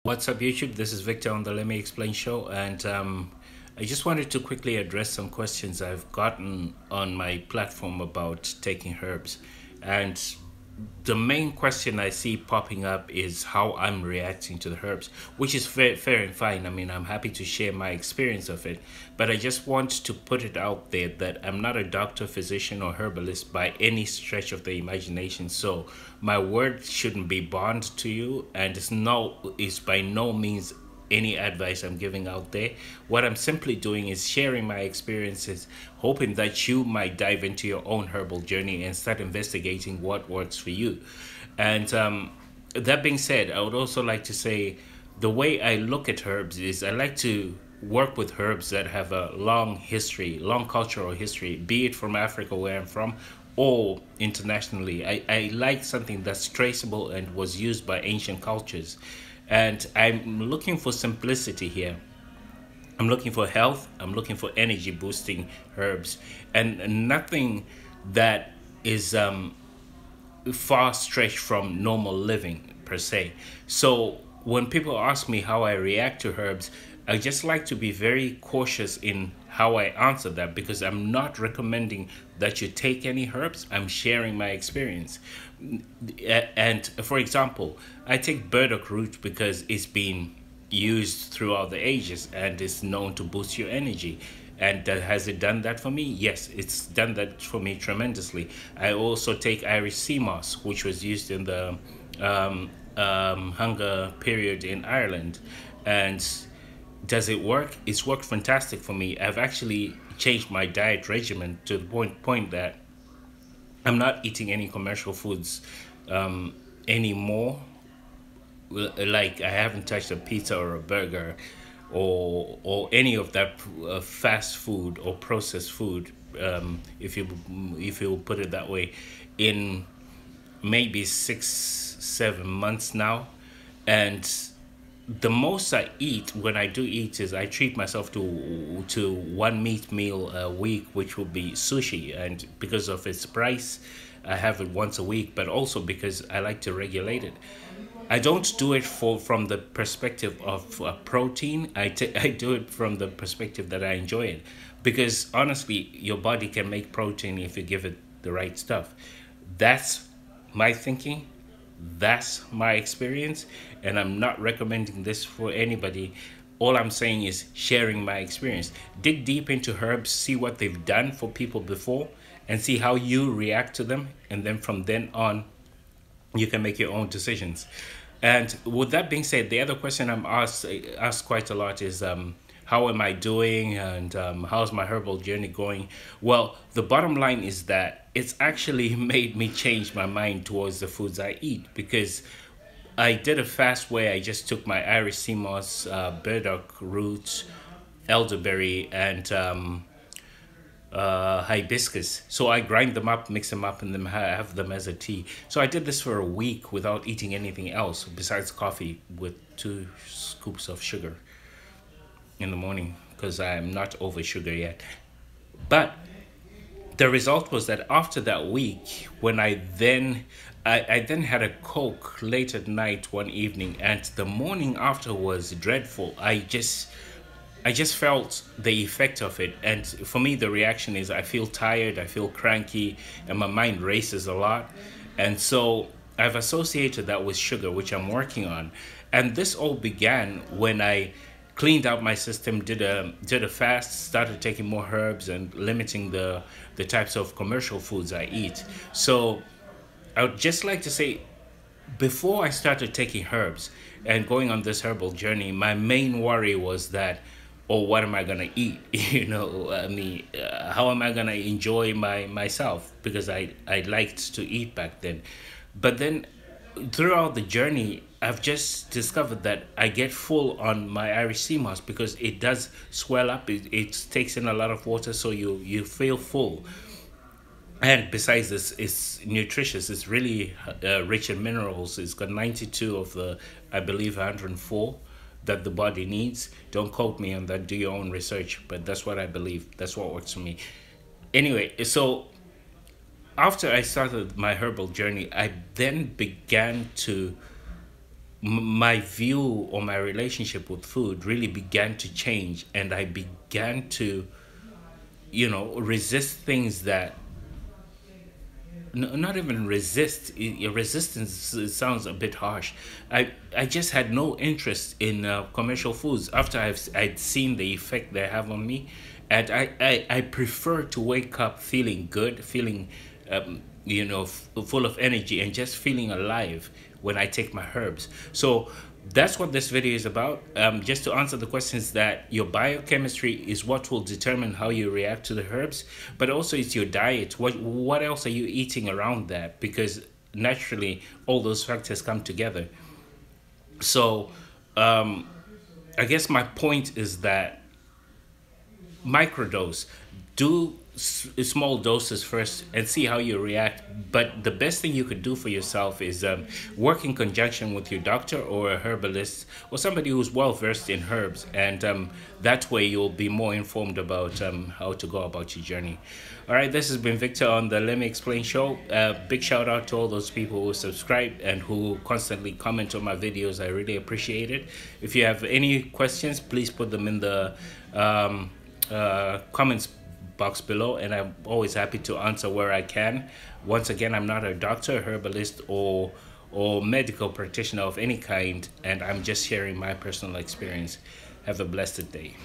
What's up, YouTube? This is Victor on the Let Me Explain show, and I just wanted to quickly address some questions I've gotten on my platform about taking herbs. And the main question I see popping up is how I'm reacting to the herbs, which is fair and fine. I mean, I'm happy to share my experience of it, but I just want to put it out there that I'm not a doctor, physician, or herbalist by any stretch of the imagination. So my word shouldn't be bond to you, and it's by no means any advice I'm giving out there. What I'm simply doing is sharing my experiences, hoping that you might dive into your own herbal journey and start investigating what works for you. And that being said, I would also like to say the way I look at herbs is I like to work with herbs that have a long history, long cultural history, be it from Africa where I'm from or internationally. I like something that's traceable and was used by ancient cultures. And I'm looking for simplicity here. I'm looking for health. I'm looking for energy boosting herbs, and nothing that is far stretched from normal living per se. So when people ask me how I react to herbs, I just like to be very cautious in how I answer that because I'm not recommending that you take any herbs. I'm sharing my experience. And for example, I take burdock root because it's been used throughout the ages and is known to boost your energy. And has it done that for me? Yes, it's done that for me tremendously. I also take Irish sea moss, which was used in the hunger period in Ireland. And does it work? It's worked fantastic for me. I've actually changed my diet regimen to the point that I'm not eating any commercial foods anymore. Like I haven't touched a pizza or a burger or any of that fast food or processed food, if you put it that way, in maybe 6 7 months now. And the most I eat when I do eat is I treat myself to one meat meal a week, which will be sushi. And because of its price, I have it once a week, but also because I like to regulate it. I don't do it from the perspective of protein. I do it from the perspective that I enjoy it, because honestly, your body can make protein if you give it the right stuff. That's my thinking. That's my experience, and I'm not recommending this for anybody. All I'm saying is sharing my experience. Dig deep into herbs, see what they've done for people before, and see how you react to them. And then from then on, you can make your own decisions. And with that being said, the other question I'm asked quite a lot is how am I doing, and how's my herbal journey going? Well, the bottom line is that it's actually made me change my mind towards the foods I eat, because I did a fast where I just took my Irish sea moss, burdock roots, elderberry, and hibiscus. So I grind them up, mix them up, and then have them as a tea. So I did this for a week without eating anything else besides coffee with 2 scoops of sugar in the morning, because I'm not over sugar yet. But the result was that after that week, when I then had a Coke late at night one evening, and the morning after was dreadful. I just felt the effect of it. And for me, the reaction is I feel tired, I feel cranky, and my mind races a lot. And so I've associated that with sugar, which I'm working on. And this all began when I cleaned out my system, did a fast, started taking more herbs and limiting the types of commercial foods I eat. So I would just like to say, before I started taking herbs and going on this herbal journey, my main worry was that, oh, what am I gonna eat? I mean, how am I gonna enjoy myself? Because I liked to eat back then. But then throughout the journey, I've just discovered that I get full on my Irish sea moss because it does swell up. It takes in a lot of water, so you feel full. And besides this, it's nutritious. It's really rich in minerals. It's got 92 of the, I believe, 104 that the body needs. Don't quote me on that. Do your own research. But that's what I believe. That's what works for me. Anyway, so after I started my herbal journey, I then began to my view or my relationship with food really began to change, and I began to, resist things that, not even resist. Resistance sounds a bit harsh. I just had no interest in commercial foods after I'd seen the effect they have on me, and I prefer to wake up feeling good, feeling full of energy, and just feeling alive when I take my herbs. So that's what this video is about. Just to answer the questions, that your biochemistry is what will determine how you react to the herbs, but also it's your diet. What else are you eating around that? Because naturally, all those factors come together. So I guess my point is that microdose, do small doses first and see how you react. But the best thing you could do for yourself is work in conjunction with your doctor or a herbalist or somebody who's well versed in herbs, and that way you'll be more informed about how to go about your journey. All right, this has been Victor on the Let Me Explain show. Big shout out to all those people who subscribe and who constantly comment on my videos. I really appreciate it. If you have any questions, please put them in the comments box below, and I'm always happy to answer where I can. Once again, I'm not a doctor, herbalist, or medical practitioner of any kind, and I'm just sharing my personal experience. Have a blessed day.